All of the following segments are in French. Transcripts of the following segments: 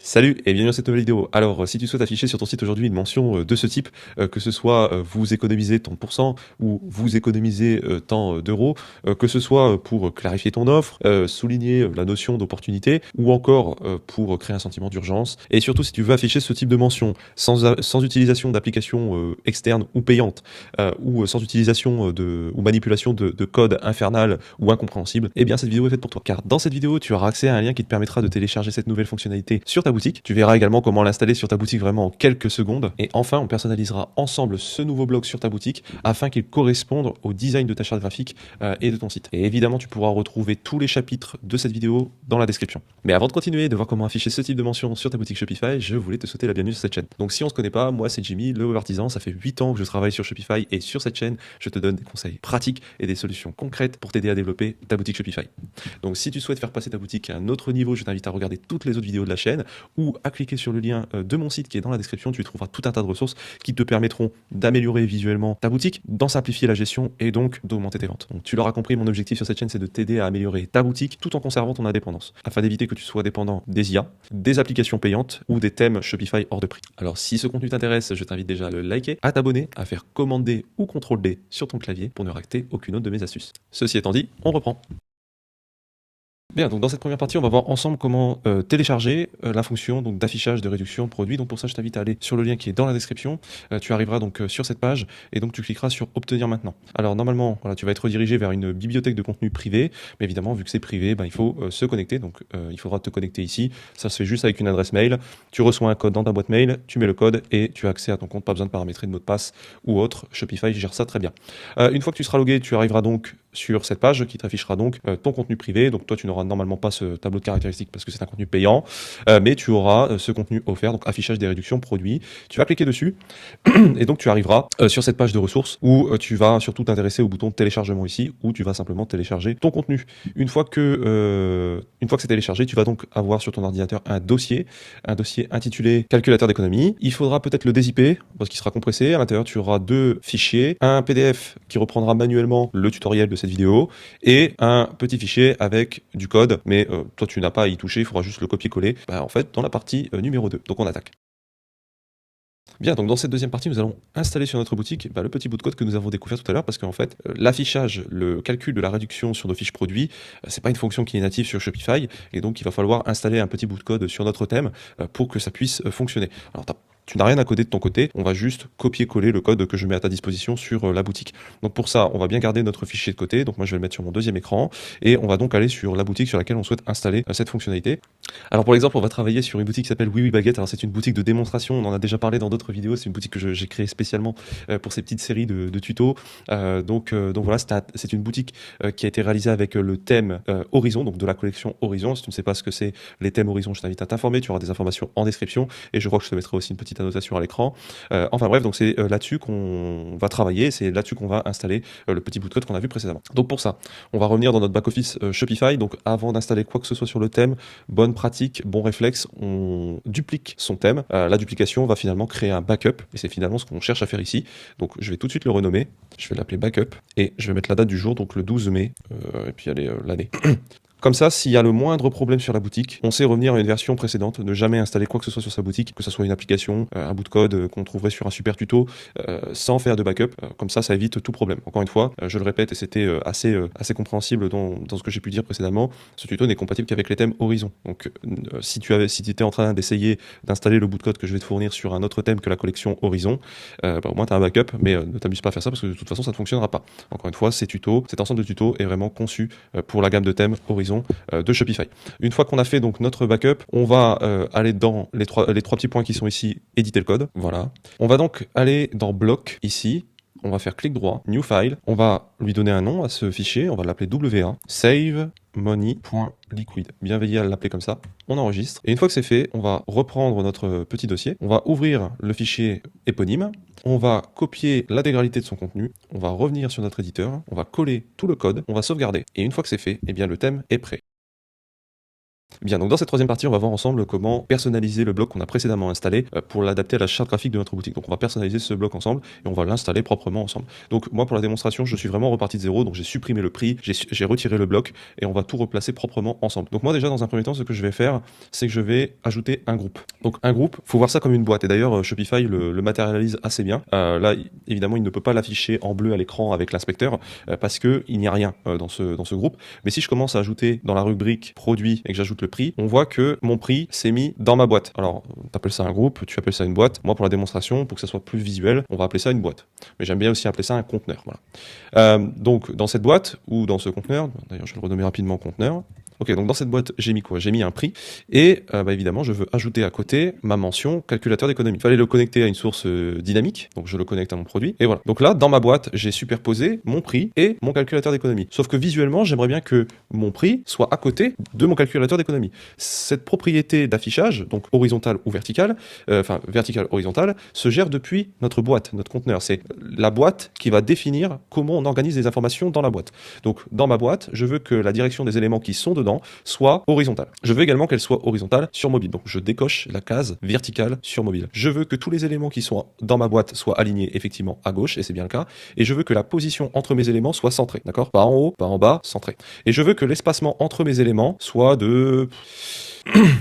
Salut et bienvenue dans cette nouvelle vidéo. Alors, si tu souhaites afficher sur ton site aujourd'hui une mention de ce type, que ce soit vous économisez tant de pourcents ou vous économisez tant d'euros, que ce soit pour clarifier ton offre, souligner la notion d'opportunité ou encore pour créer un sentiment d'urgence. Et surtout, si tu veux afficher ce type de mention sans utilisation d'applications externes ou payantes ou sans utilisation ou manipulation de code infernal ou incompréhensible, eh bien cette vidéo est faite pour toi. Car dans cette vidéo, tu auras accès à un lien qui te permettra de télécharger cette nouvelle fonctionnalité sur ta boutique. Tu verras également comment l'installer sur ta boutique vraiment en quelques secondes. Et enfin, on personnalisera ensemble ce nouveau blog sur ta boutique afin qu'il corresponde au design de ta charte graphique et de ton site. Et évidemment, tu pourras retrouver tous les chapitres de cette vidéo dans la description. Mais avant de continuer et de voir comment afficher ce type de mention sur ta boutique Shopify, je voulais te souhaiter la bienvenue sur cette chaîne. Donc si on se connaît pas, moi c'est Jimmy, le web artisan. Ça fait 8 ans que je travaille sur Shopify et sur cette chaîne, je te donne des conseils pratiques et des solutions concrètes pour t'aider à développer ta boutique Shopify. Donc si tu souhaites faire passer ta boutique à un autre niveau, je t'invite à regarder toutes les autres vidéos de la chaîne ou à cliquer sur le lien de mon site qui est dans la description. Tu y trouveras tout un tas de ressources qui te permettront d'améliorer visuellement ta boutique, d'en simplifier la gestion et donc d'augmenter tes ventes. Donc tu l'auras compris, mon objectif sur cette chaîne, c'est de t'aider à améliorer ta boutique tout en conservant ton indépendance, afin d'éviter que tu sois dépendant des IA, des applications payantes ou des thèmes Shopify hors de prix. Alors si ce contenu t'intéresse, je t'invite déjà à le liker, à t'abonner, à faire commander ou CTRL-D sur ton clavier pour ne rater aucune autre de mes astuces. Ceci étant dit, on reprend. Bien, donc dans cette première partie, on va voir ensemble comment télécharger la fonction d'affichage de réduction de produits. Donc pour ça, je t'invite à aller sur le lien qui est dans la description. Tu arriveras donc sur cette page et donc tu cliqueras sur obtenir maintenant. Alors normalement, voilà, tu vas être redirigé vers une bibliothèque de contenu privé, mais évidemment, vu que c'est privé, il faut se connecter. Donc il faudra te connecter ici. Ça se fait juste avec une adresse mail. Tu reçois un code dans ta boîte mail, tu mets le code et tu as accès à ton compte. Pas besoin de paramétrer de mot de passe ou autre. Shopify gère ça très bien. Une fois que tu seras logué, tu arriveras donc sur cette page qui t'affichera donc ton contenu privé. Donc toi, tu n'auras normalement pas ce tableau de caractéristiques parce que c'est un contenu payant, mais tu auras ce contenu offert, donc affichage des réductions produits. Tu vas cliquer dessus et donc tu arriveras sur cette page de ressources où tu vas surtout t'intéresser au bouton téléchargement ici, où tu vas simplement télécharger ton contenu. Une fois que c'est téléchargé, tu vas donc avoir sur ton ordinateur un dossier intitulé calculateur d'économie. Il faudra peut-être le dézipper parce qu'il sera compressé. À l'intérieur, tu auras deux fichiers, un PDF qui reprendra manuellement le tutoriel de cette vidéo et un petit fichier avec du code, mais toi tu n'as pas à y toucher, il faudra juste le copier-coller en fait dans la partie numéro 2. Donc on attaque. Bien, donc dans cette deuxième partie, nous allons installer sur notre boutique le petit bout de code que nous avons découvert tout à l'heure, parce qu'en fait, l'affichage, le calcul de la réduction sur nos fiches produits, c'est pas une fonction qui est native sur Shopify, et donc il va falloir installer un petit bout de code sur notre thème pour que ça puisse fonctionner. Alors tu n'as rien à coder de ton côté, on va juste copier-coller le code que je mets à ta disposition sur la boutique. Donc pour ça, on va bien garder notre fichier de côté, donc moi je vais le mettre sur mon deuxième écran, et on va donc aller sur la boutique sur laquelle on souhaite installer cette fonctionnalité. Alors pour l'exemple, on va travailler sur une boutique qui s'appelle Oui Oui Baguette. Alors c'est une boutique de démonstration, on en a déjà parlé dans d'autres vidéos, c'est une boutique que j'ai créée spécialement pour ces petites séries de tutos. Donc voilà, c'est une boutique qui a été réalisée avec le thème Horizon, donc de la collection Horizon. Si tu ne sais pas ce que c'est les thèmes Horizon, je t'invite à t'informer, tu auras des informations en description, et je crois que je te mettrai aussi une petite annotation à l'écran. Enfin bref, donc c'est là-dessus qu'on va travailler, c'est là-dessus qu'on va installer le petit bout de code qu'on a vu précédemment. Donc pour ça, on va revenir dans notre back-office Shopify. Donc avant d'installer quoi que ce soit sur le thème, bonne pratique, bon réflexe, on duplique son thème. La duplication va finalement créer un backup, et c'est finalement ce qu'on cherche à faire ici. Donc je vais tout de suite le renommer, je vais l'appeler backup, et je vais mettre la date du jour, donc le 12 mai, et puis allez, l'année. Comme ça, s'il y a le moindre problème sur la boutique, on sait revenir à une version précédente, ne jamais installer quoi que ce soit sur sa boutique, que ce soit une application, un bout de code qu'on trouverait sur un super tuto, sans faire de backup. Comme ça évite tout problème. Encore une fois, je le répète, et c'était assez compréhensible dans ce que j'ai pu dire précédemment, ce tuto n'est compatible qu'avec les thèmes Horizon. Donc si tu étais en train d'essayer d'installer le bout de code que je vais te fournir sur un autre thème que la collection Horizon, au moins tu as un backup, mais ne t'amuse pas à faire ça parce que de toute façon ça ne fonctionnera pas. Encore une fois, cet ensemble de tutos est vraiment conçu pour la gamme de thèmes Horizon de Shopify. Une fois qu'on a fait donc notre backup, on va aller dans les trois petits points qui sont ici, éditer le code, voilà. On va donc aller dans bloc ici, on va faire clic droit, new file, on va lui donner un nom à ce fichier, on va l'appeler WA, save money.liquid. Bien veiller à l'appeler comme ça. On enregistre. Et une fois que c'est fait, on va reprendre notre petit dossier. On va ouvrir le fichier éponyme. On va copier l'intégralité de son contenu. On va revenir sur notre éditeur. On va coller tout le code. On va sauvegarder. Et une fois que c'est fait, eh bien le thème est prêt. Bien, donc dans cette troisième partie, on va voir ensemble comment personnaliser le bloc qu'on a précédemment installé pour l'adapter à la charte graphique de notre boutique. Donc on va personnaliser ce bloc ensemble et on va l'installer proprement ensemble. Donc moi pour la démonstration, je suis vraiment reparti de zéro, donc j'ai supprimé le prix, j'ai retiré le bloc et on va tout replacer proprement ensemble. Donc moi déjà dans un premier temps, ce que je vais faire, c'est que je vais ajouter un groupe. Donc un groupe, faut voir ça comme une boîte et d'ailleurs Shopify le matérialise assez bien. Là évidemment il ne peut pas l'afficher en bleu à l'écran avec l'inspecteur parce que il n'y a rien dans ce groupe. Mais si je commence à ajouter dans la rubrique produit et que j'ajoute le prix, on voit que mon prix s'est mis dans ma boîte. Alors, tu appelles ça un groupe, tu appelles ça une boîte. Moi, pour la démonstration, pour que ça soit plus visuel, on va appeler ça une boîte. Mais j'aime bien aussi appeler ça un conteneur. Voilà. Donc, dans cette boîte ou dans ce conteneur, d'ailleurs, je vais le renommer rapidement conteneur. Ok, donc dans cette boîte, j'ai mis quoi? J'ai mis un prix et évidemment, je veux ajouter à côté ma mention calculateur d'économie. Il fallait le connecter à une source dynamique, donc je le connecte à mon produit et voilà. Donc là, dans ma boîte, j'ai superposé mon prix et mon calculateur d'économie. Sauf que visuellement, j'aimerais bien que mon prix soit à côté de mon calculateur d'économie. Cette propriété d'affichage, donc horizontale ou verticale, verticale, horizontale, se gère depuis notre boîte, notre conteneur. C'est la boîte qui va définir comment on organise les informations dans la boîte. Donc dans ma boîte, je veux que la direction des éléments qui sont dedans soit horizontale. Je veux également qu'elle soit horizontale sur mobile. Donc je décoche la case verticale sur mobile. Je veux que tous les éléments qui sont dans ma boîte soient alignés effectivement à gauche, et c'est bien le cas. Et je veux que la position entre mes éléments soit centrée. D'accord? Pas en haut, pas en bas, centré. Et je veux que l'espacement entre mes éléments soit de...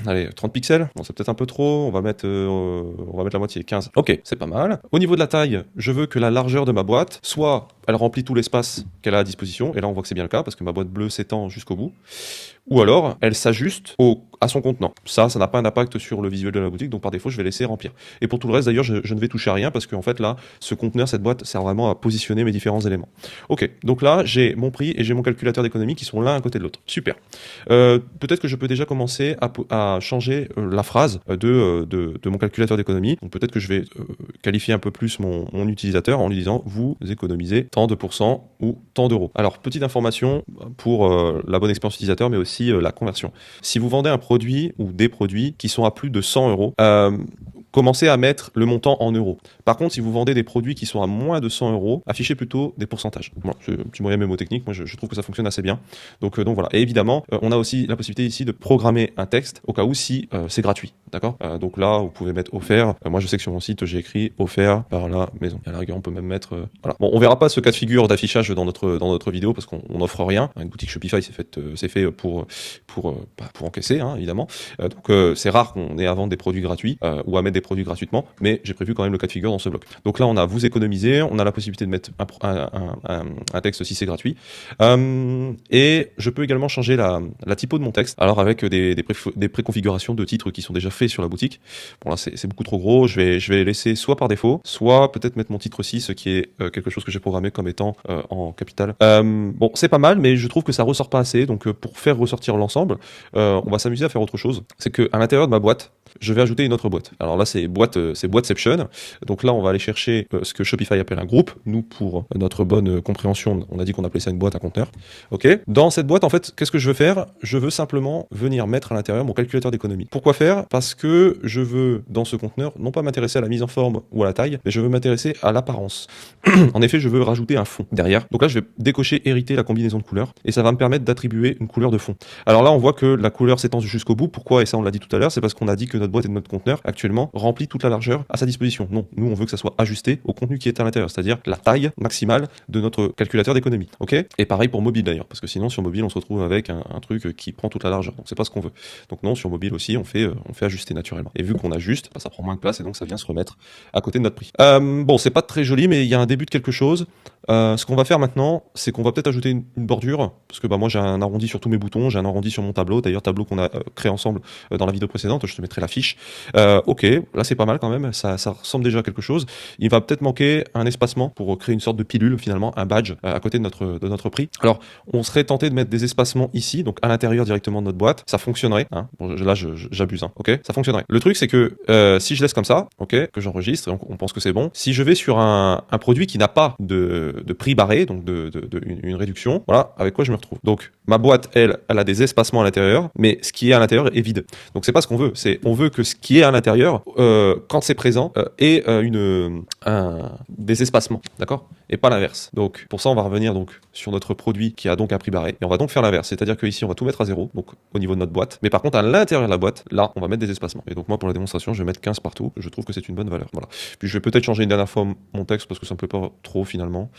Allez, 30 pixels, bon, c'est peut-être un peu trop, on va mettre la moitié, 15. Ok, c'est pas mal. Au niveau de la taille, je veux que la largeur de ma boîte soit, elle remplit tout l'espace qu'elle a à disposition, et là on voit que c'est bien le cas, parce que ma boîte bleue s'étend jusqu'au bout. Ou alors, elle s'ajuste à son contenant. Ça n'a pas un impact sur le visuel de la boutique, donc par défaut, je vais laisser remplir. Et pour tout le reste, d'ailleurs, je ne vais toucher à rien, parce qu'en fait, là, ce conteneur, cette boîte, sert vraiment à positionner mes différents éléments. Ok, donc là, j'ai mon prix et j'ai mon calculateur d'économie qui sont l'un à côté de l'autre. Super. Peut-être que je peux déjà commencer à changer la phrase de mon calculateur d'économie. Donc peut-être que je vais qualifier un peu plus mon utilisateur en lui disant « vous économisez tant de pourcents ou tant d'euros ». Alors, petite information pour la bonne expérience utilisateur, mais aussi la conversion. Si vous vendez un produit ou des produits qui sont à plus de 100 euros, commencez à mettre le montant en euros. Par contre, si vous vendez des produits qui sont à moins de 100 euros, affichez plutôt des pourcentages. Voilà, c'est un petit moyen mémotechnique, moi je trouve que ça fonctionne assez bien. Donc voilà. Et évidemment, on a aussi la possibilité ici de programmer un texte au cas où si c'est gratuit. D'accord? Donc là, vous pouvez mettre offert. Moi, je sais que sur mon site, j'ai écrit offert par la maison. À la rigueur, on peut même mettre... voilà. Bon, on verra pas ce cas de figure d'affichage dans notre vidéo parce qu'on n'offre rien. Une boutique Shopify, c'est fait pour encaisser, hein, évidemment. Donc c'est rare qu'on ait à vendre des produits gratuits ou à mettre des produits gratuitement, mais j'ai prévu quand même le cas de figure dans ce bloc. Donc là, on a vous économiser, on a la possibilité de mettre un texte si c'est gratuit. Et je peux également changer la typo de mon texte. Alors avec des préconfigurations de titres qui sont déjà faits sur la boutique. Bon là, c'est beaucoup trop gros. Je vais laisser soit par défaut, soit peut-être mettre mon titre 6, qui est quelque chose que j'ai programmé comme étant en capital. Bon, c'est pas mal, mais je trouve que ça ressort pas assez. Donc pour faire ressortir l'ensemble, on va s'amuser à faire autre chose. C'est que à l'intérieur de ma boîte, je vais ajouter une autre boîte. Alors là, c'est boîteception. Donc là, on va aller chercher ce que Shopify appelle un groupe. Nous, pour notre bonne compréhension, on a dit qu'on appelait ça une boîte à conteneur. Ok. Dans cette boîte, en fait, qu'est-ce que je veux faire? Je veux simplement venir mettre à l'intérieur mon calculateur d'économie. Pourquoi faire? Parce que je veux, dans ce conteneur, non pas m'intéresser à la mise en forme ou à la taille, mais je veux m'intéresser à l'apparence. En effet, je veux rajouter un fond derrière. Donc là, je vais décocher hériter la combinaison de couleurs et ça va me permettre d'attribuer une couleur de fond. Alors là, on voit que la couleur s'étend jusqu'au bout. Pourquoi? Et ça, on l'a dit tout à l'heure, c'est parce qu'on a dit que notre boîte et notre conteneur actuellement remplit toute la largeur à sa disposition. Non, nous, on veut que ça soit ajusté au contenu qui est à l'intérieur, c'est-à-dire la taille maximale de notre calculateur d'économie. Ok? Et pareil pour mobile d'ailleurs, parce que sinon sur mobile, on se retrouve avec un truc qui prend toute la largeur. Donc c'est pas ce qu'on veut. Donc non, sur mobile aussi, on fait ajuster naturellement. Et vu qu'on ajuste, ça prend moins de place et donc ça vient se remettre à côté de notre prix. Bon, c'est pas très joli, mais il y a un début de quelque chose. Ce qu'on va faire maintenant, c'est qu'on va peut-être ajouter une bordure, parce que moi j'ai un arrondi sur tous mes boutons, j'ai un arrondi sur mon tableau, d'ailleurs tableau qu'on a créé ensemble dans la vidéo précédente, je te mettrai la fiche. Ok, là c'est pas mal quand même, ça ressemble déjà à quelque chose. Il va peut-être manquer un espacement pour créer une sorte de pilule finalement, un badge à côté de notre prix. Alors on serait tenté de mettre des espacements ici, donc à l'intérieur directement de notre boîte, ça fonctionnerait. Hein. Bon, là j'abuse, hein. Ok, ça fonctionnerait. Le truc c'est que si je laisse comme ça, ok, que j'enregistre, on pense que c'est bon. Si je vais sur un produit qui n'a pas de prix barré, donc une réduction, voilà, avec quoi je me retrouve. Donc ma boîte, elle a des espacements à l'intérieur, mais ce qui est à l'intérieur est vide. Donc c'est pas ce qu'on veut, on veut que ce qui est à l'intérieur, quand c'est présent, ait des espacements, d'accord? Et pas l'inverse. Donc pour ça, on va revenir donc sur notre produit qui a donc un prix barré, et on va donc faire l'inverse, c'est-à-dire que ici on va tout mettre à 0, donc au niveau de notre boîte, mais par contre à l'intérieur de la boîte, là on va mettre des espacements. Et donc moi pour la démonstration, je vais mettre 15 partout, je trouve que c'est une bonne valeur. Voilà. Puis je vais peut-être changer une dernière fois mon texte parce que ça me plaît pas trop finalement.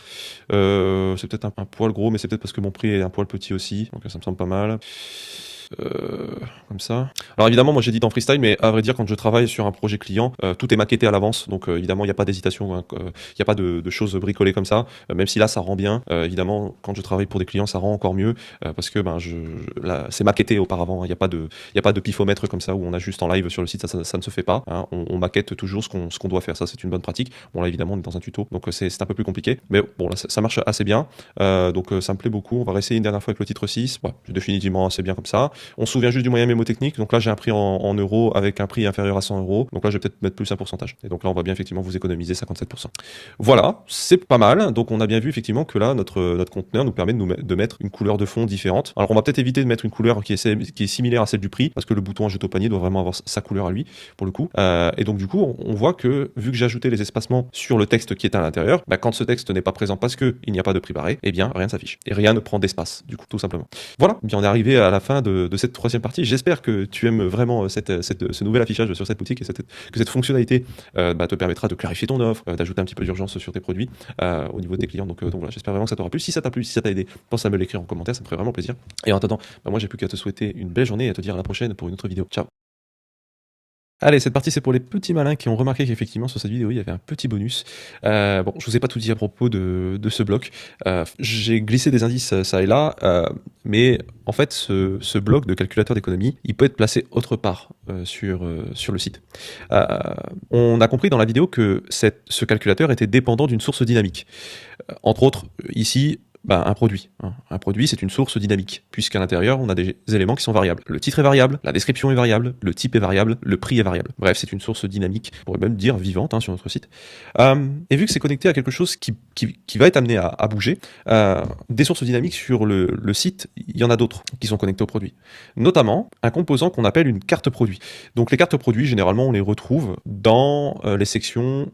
C'est peut-être un poil gros, mais c'est peut-être parce que mon prix est un poil petit aussi, donc ça me semble pas mal. Comme ça. Alors évidemment, moi j'édite en freestyle, mais à vrai dire, quand je travaille sur un projet client, tout est maquetté à l'avance, donc évidemment, il n'y a pas d'hésitation, hein, il n'y a pas de choses bricolées comme ça, même si là, ça rend bien. Évidemment, quand je travaille pour des clients, ça rend encore mieux, parce que là, c'est maquetté auparavant, hein, il n'y a pas de pifomètre comme ça, où on a juste en live sur le site, ça ne se fait pas, hein, on maquette toujours ce qu'on doit faire, ça c'est une bonne pratique. Bon là, évidemment, on est dans un tuto, donc c'est un peu plus compliqué, mais bon, là, ça marche assez bien, donc ça me plaît beaucoup. On va réessayer une dernière fois avec le titre 6, ouais, c'est définitivement assez bien comme ça. On se souvient juste du moyen mémotechnique, donc là j'ai un prix en euros avec un prix inférieur à 100 euros, donc là je vais peut-être mettre plus un pourcentage, et donc là on va bien effectivement vous économiser 57%. Voilà, c'est pas mal, donc on a bien vu effectivement que là notre conteneur nous permet de mettre une couleur de fond différente. Alors on va peut-être éviter de mettre une couleur qui est similaire à celle du prix, parce que le bouton ajoute au panier doit vraiment avoir sa couleur à lui, pour le coup, et donc du coup on voit que vu que j'ai ajouté les espacements sur le texte qui est à l'intérieur, quand ce texte n'est pas présent parce qu'il n'y a pas de prix barré, eh bien rien ne s'affiche, et rien ne prend d'espace, du coup, tout simplement. Voilà, bien on est arrivé à la fin de cette troisième partie. J'espère que tu aimes vraiment ce nouvel affichage sur cette boutique et que cette fonctionnalité te permettra de clarifier ton offre, d'ajouter un petit peu d'urgence sur tes produits au niveau de tes clients. Donc voilà, j'espère vraiment que ça t'aura plu. Si ça t'a plu, si ça t'a aidé, pense à me l'écrire en commentaire, ça me ferait vraiment plaisir. Et en attendant, moi j'ai plus qu'à te souhaiter une belle journée et à te dire à la prochaine pour une autre vidéo. Ciao. Allez, cette partie c'est pour les petits malins qui ont remarqué qu'effectivement sur cette vidéo il y avait un petit bonus. Bon, je vous ai pas tout dit à propos de ce bloc. J'ai glissé des indices ça et là, mais en fait ce bloc de calculateur d'économie, il peut être placé autre part sur le site. On a compris dans la vidéo que ce calculateur était dépendant d'une source dynamique. Entre autres, ici, un produit. Un produit, c'est une source dynamique, puisqu'à l'intérieur, on a des éléments qui sont variables. Le titre est variable, la description est variable, le type est variable, le prix est variable. Bref, c'est une source dynamique, on pourrait même dire vivante sur notre site. Et vu que c'est connecté à quelque chose qui va être amené à bouger, des sources dynamiques sur le site, il y en a d'autres qui sont connectées au produit. Notamment, un composant qu'on appelle une carte produit. Donc les cartes produits, généralement, on les retrouve dans les sections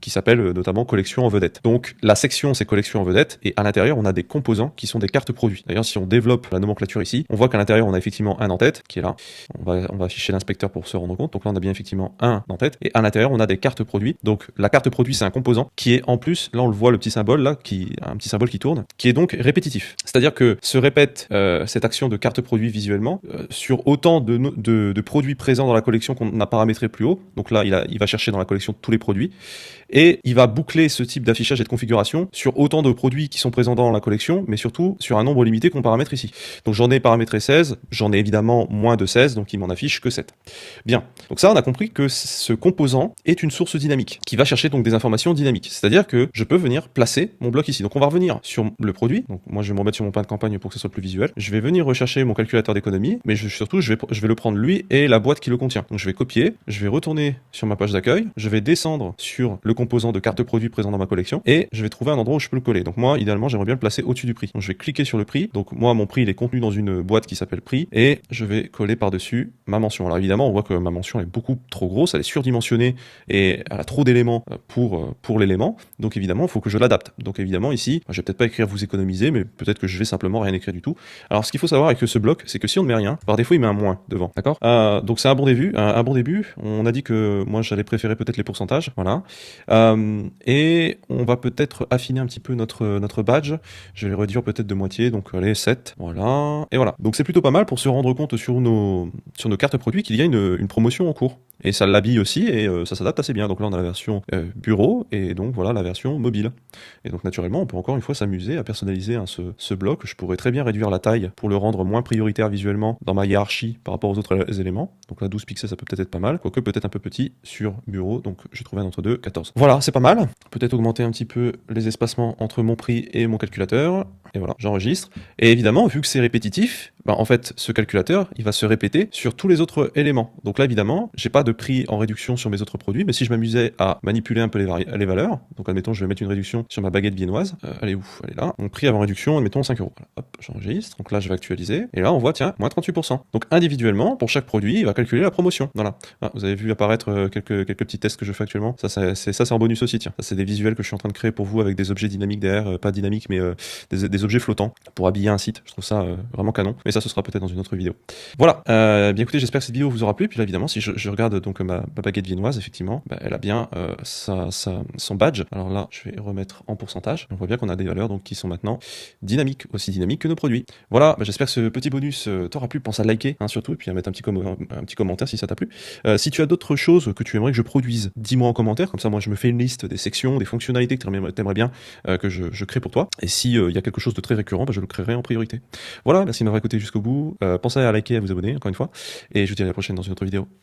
qui s'appellent notamment collection en vedette. Donc la section, c'est collection en vedette, et à l'intérieur, on a des composants qui sont des cartes produits. D'ailleurs, si on développe la nomenclature ici, on voit qu'à l'intérieur, on a effectivement un en-tête qui est là. On va afficher l'inspecteur pour se rendre compte. Donc là, on a bien effectivement un en-tête. Et à l'intérieur, on a des cartes produits. Donc la carte produit, c'est un composant qui est en plus, là, on le voit, le petit symbole là, un petit symbole qui tourne, qui est donc répétitif. C'est-à-dire que se répète cette action de carte produit visuellement sur autant de produits présents dans la collection qu'on a paramétré plus haut. Donc là, il va chercher dans la collection tous les produits. Et il va boucler ce type d'affichage et de configuration sur autant de produits qui sont présents dans la collection, mais surtout sur un nombre limité qu'on paramètre ici. Donc j'en ai paramétré 16, j'en ai évidemment moins de 16, donc il m'en affiche que 7. Bien, donc ça on a compris que ce composant est une source dynamique, qui va chercher donc des informations dynamiques. C'est-à-dire que je peux venir placer mon bloc ici. Donc on va revenir sur le produit, donc moi je vais me remettre sur mon plan de campagne pour que ce soit plus visuel. Je vais venir rechercher mon calculateur d'économie, mais surtout je vais le prendre lui et la boîte qui le contient. Donc je vais copier, je vais retourner sur ma page d'accueil, je vais descendre sur le composant de carte produit présent dans ma collection et je vais trouver un endroit où je peux le coller. Donc moi idéalement j'aimerais bien le placer au-dessus du prix. Donc je vais cliquer sur le prix. Donc moi mon prix il est contenu dans une boîte qui s'appelle prix et je vais coller par-dessus ma mention. Alors évidemment on voit que ma mention est beaucoup trop grosse, elle est surdimensionnée et elle a trop d'éléments pour l'élément. Donc évidemment il faut que je l'adapte. Donc évidemment ici je vais peut-être pas écrire vous économiser, mais peut-être que je vais simplement rien écrire du tout. Alors ce qu'il faut savoir avec ce bloc, c'est que si on ne met rien, par défaut il met un moins devant. D'accord. Donc c'est un bon début, un bon début. On a dit que moi j'allais préférer peut-être les pourcentages, voilà. Et on va peut-être affiner un petit peu notre badge. Je vais le réduire peut-être de moitié, donc allez 7, voilà. Et voilà. Donc c'est plutôt pas mal pour se rendre compte sur nos cartes produits qu'il y a une promotion en cours. Et ça l'habille aussi et ça s'adapte assez bien. Donc là on a la version bureau et donc voilà la version mobile. Et donc naturellement on peut encore une fois s'amuser à personnaliser ce bloc. Je pourrais très bien réduire la taille pour le rendre moins prioritaire visuellement dans ma hiérarchie par rapport aux autres éléments. Donc là 12 pixels ça peut peut-être être pas mal, quoique peut-être un peu petit sur bureau. Donc j'ai trouvé un entre deux, 14. Voilà, c'est pas mal. Peut-être augmenter un petit peu les espacements entre mon prix et mon calculateur. Et voilà, j'enregistre. Et évidemment, vu que c'est répétitif, bah, en fait, ce calculateur, il va se répéter sur tous les autres éléments. Donc là, évidemment, j'ai pas de prix en réduction sur mes autres produits, mais si je m'amusais à manipuler un peu les valeurs, donc admettons, je vais mettre une réduction sur ma baguette viennoise, elle est où? Elle est là. Donc prix avant réduction, admettons 5 euros. Voilà, hop, j'enregistre. Donc là, je vais actualiser. Et là, on voit, tiens, moins 38%. Donc individuellement, pour chaque produit, il va calculer la promotion. Voilà. Ah, vous avez vu apparaître quelques petits tests que je fais actuellement. Ça, c'est en bonus aussi, tiens. Ça, c'est des visuels que je suis en train de créer pour vous avec des objets dynamiques derrière, pas dynamiques, mais des objets flottants pour habiller un site. Je trouve ça vraiment canon. Mais ça, ce sera peut-être dans une autre vidéo. Voilà. Bien écoutez, j'espère que cette vidéo vous aura plu. Puis là, évidemment, si je regarde donc ma baguette viennoise, effectivement, bah, elle a bien son badge. Alors là, je vais remettre en pourcentage. On voit bien qu'on a des valeurs donc qui sont maintenant dynamiques, aussi dynamiques que nos produits. Voilà. Bah, j'espère que ce petit bonus t'aura plu. Pense à liker, hein, surtout, et puis à mettre un petit commentaire si ça t'a plu. Si tu as d'autres choses que tu aimerais que je produise, dis-moi en commentaire. Comme ça, moi, je me fais une liste des sections, des fonctionnalités que tu aimerais bien que je crée pour toi. Et si il y a quelque chose de très récurrent, bah, je le créerai en priorité. Voilà. Merci de m'avoir écouté jusqu'au bout. Pensez à liker et à vous abonner encore une fois. Et je vous dis à la prochaine dans une autre vidéo. Ciao.